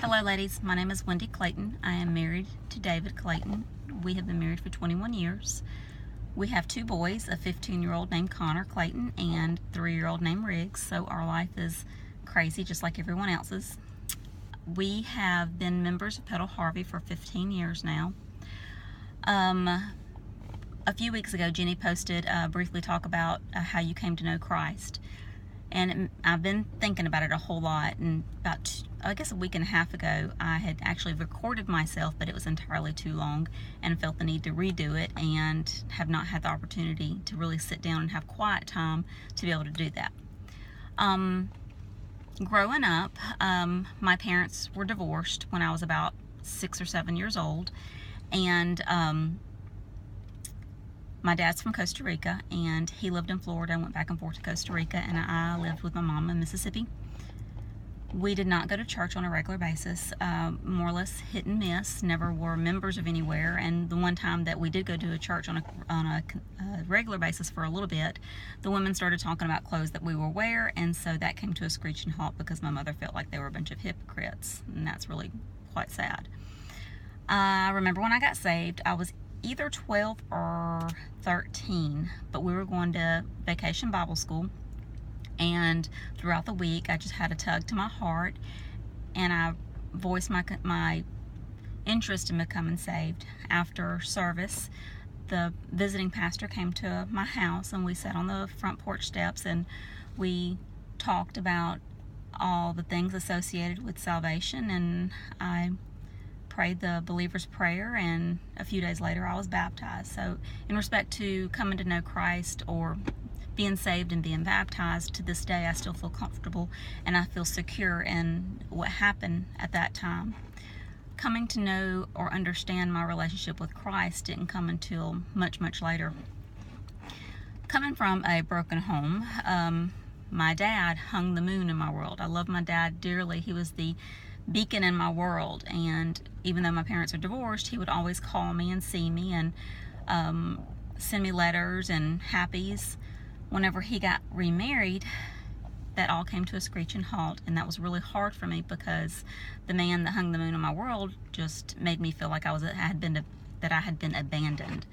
Hello ladies, my name is Wendy Clayton. I am married to David Clayton. We have been married for 21 years. We have two boys, a 15-year-old named Connor Clayton and a 3-year-old named Riggs, so our life is crazy just like everyone else's. We have been members of Petal Harvey for 15 years now. A few weeks ago, Jenny posted briefly talk about how you came to know Christ. And I've been thinking about it a whole lot, and about, I guess, a week and a half ago, I had actually recorded myself, but it was entirely too long, and felt the need to redo it, and have not had the opportunity to really sit down and have quiet time to be able to do that. Growing up, my parents were divorced when I was about 6 or 7 years old, and my dad's from Costa Rica, and he lived in Florida and went back and forth to Costa Rica, and I lived with my mom in Mississippi. We did not go to church on a regular basis, more or less hit and miss, never were members of anywhere, and the one time that we did go to a church on a regular basis for a little bit, the women started talking about clothes that we would wear, and so that came to a screeching halt because my mother felt like they were a bunch of hypocrites, and that's really quite sad. I remember when I got saved, I was either 12 or 13, but we were going to vacation Bible school, and throughout the week I just had a tug to my heart, and I voiced my interest in becoming saved. After service, the visiting pastor came to my house, and we sat on the front porch steps, and we talked about all the things associated with salvation, and I prayed the believer's prayer, and a few days later I was baptized. So in respect to coming to know Christ or being saved and being baptized, to this day I still feel comfortable and I feel secure in what happened at that time. Coming to know or understand my relationship with Christ didn't come until much later. Coming from a broken home, my dad hung the moon in my world. I love my dad dearly. He was the beacon in my world, and even though my parents are divorced, he would always call me and see me and send me letters and happies. Whenever he got remarried, that all came to a screeching halt, and that was really hard for me because the man that hung the moon in my world just made me feel like I had been abandoned.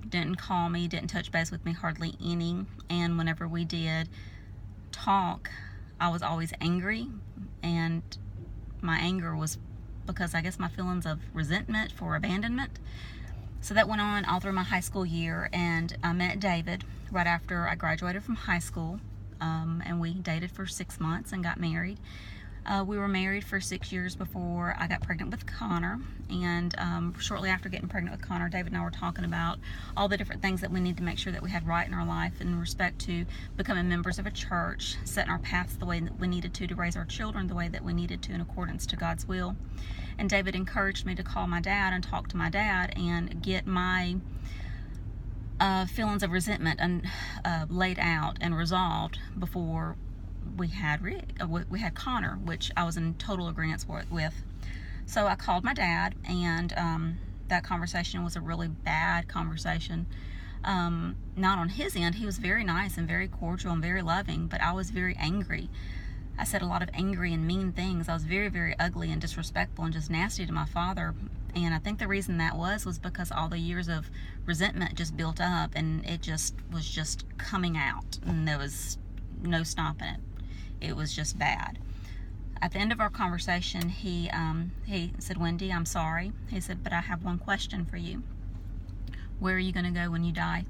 Didn't call me, didn't touch base with me hardly any, and whenever we did talk, I was always angry, and my anger was because I guess my feelings of resentment for abandonment. So that went on all through my high school year, and I met David right after I graduated from high school, and we dated for 6 months and got married. We were married for 6 years before I got pregnant with Connor, and shortly after getting pregnant with Connor, David and I were talking about all the different things that we need to make sure that we had right in our life in respect to becoming members of a church, setting our paths the way that we needed to raise our children the way that we needed to in accordance to God's will. And David encouraged me to call my dad and talk to my dad and get my feelings of resentment laid out and resolved before we had Connor, which I was in total agreement with. So I called my dad, and that conversation was a really bad conversation. Not on his end. He was very nice and very cordial and very loving, but I was very angry. I said a lot of angry and mean things. I was very ugly and disrespectful and just nasty to my father. And I think the reason that was because all the years of resentment just built up, and it was just coming out, and there was no stopping it. It was just bad. At the end of our conversation, he said, "Wendy, I'm sorry." He said, "But I have one question for you. Where are you going to go when you die?"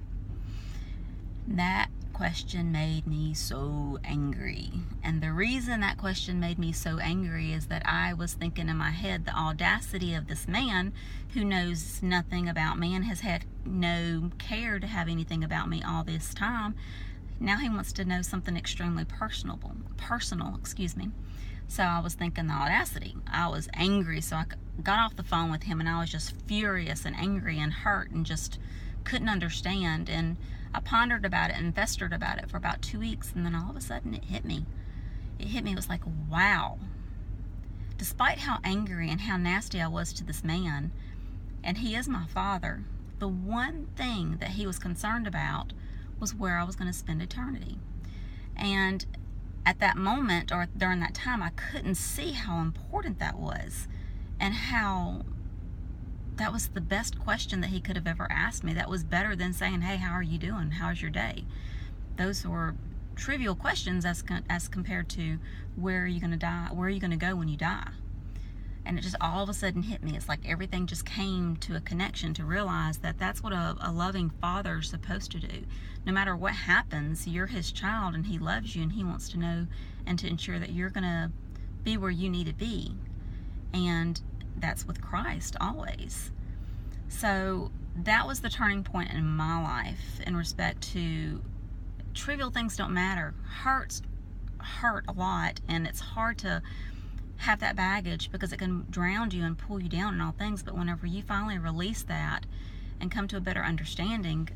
That question made me so angry. And the reason that question made me so angry is that I was thinking in my head, the audacity of this man who knows nothing about me and has had no care to have anything about me all this time. Now he wants to know something extremely personal, So I was thinking the audacity. I was angry, so I got off the phone with him, and I was just furious and angry and hurt and just couldn't understand. And I pondered about it and festered about it for about 2 weeks, and then all of a sudden it hit me. It was like, wow. Despite how angry and how nasty I was to this man, and he is my father, the one thing that he was concerned about was where I was going to spend eternity. And at that moment or during that time, I couldn't see how important that was, and how that was the best question that he could have ever asked me. That was better than saying, hey, how are you doing? How's your day? Those were trivial questions as compared to, where are you going to die? Where are you going to go when you die? And it just all of a sudden hit me. It's like everything just came to a connection to realize that that's what a loving father is supposed to do. No matter what happens, you're his child, and he loves you, and he wants to know and to ensure that you're going to be where you need to be. And that's with Christ always. So that was the turning point in my life in respect to trivial things don't matter. Hearts hurt a lot, and it's hard to have that baggage because it can drown you and pull you down in all things. But whenever you finally release that and come to a better understanding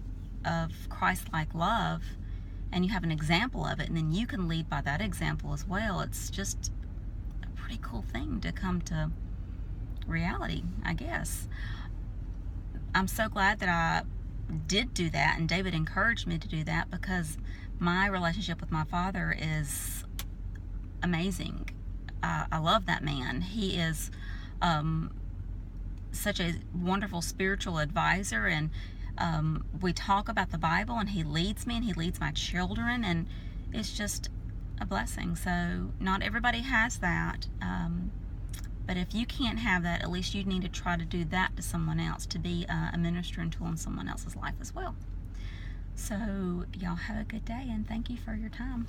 of Christ-like love, and you have an example of it, and then you can lead by that example as well, it's just a pretty cool thing to come to reality, I guess. I'm so glad that I did do that, and David encouraged me to do that, because my relationship with my father is amazing. I love that man. He is such a wonderful spiritual advisor, and we talk about the Bible, and he leads me, and he leads my children, and it's just a blessing. So not everybody has that, but if you can't have that, at least you need to try to do that to someone else, to be a ministering tool in someone else's life as well. So y'all have a good day, and thank you for your time.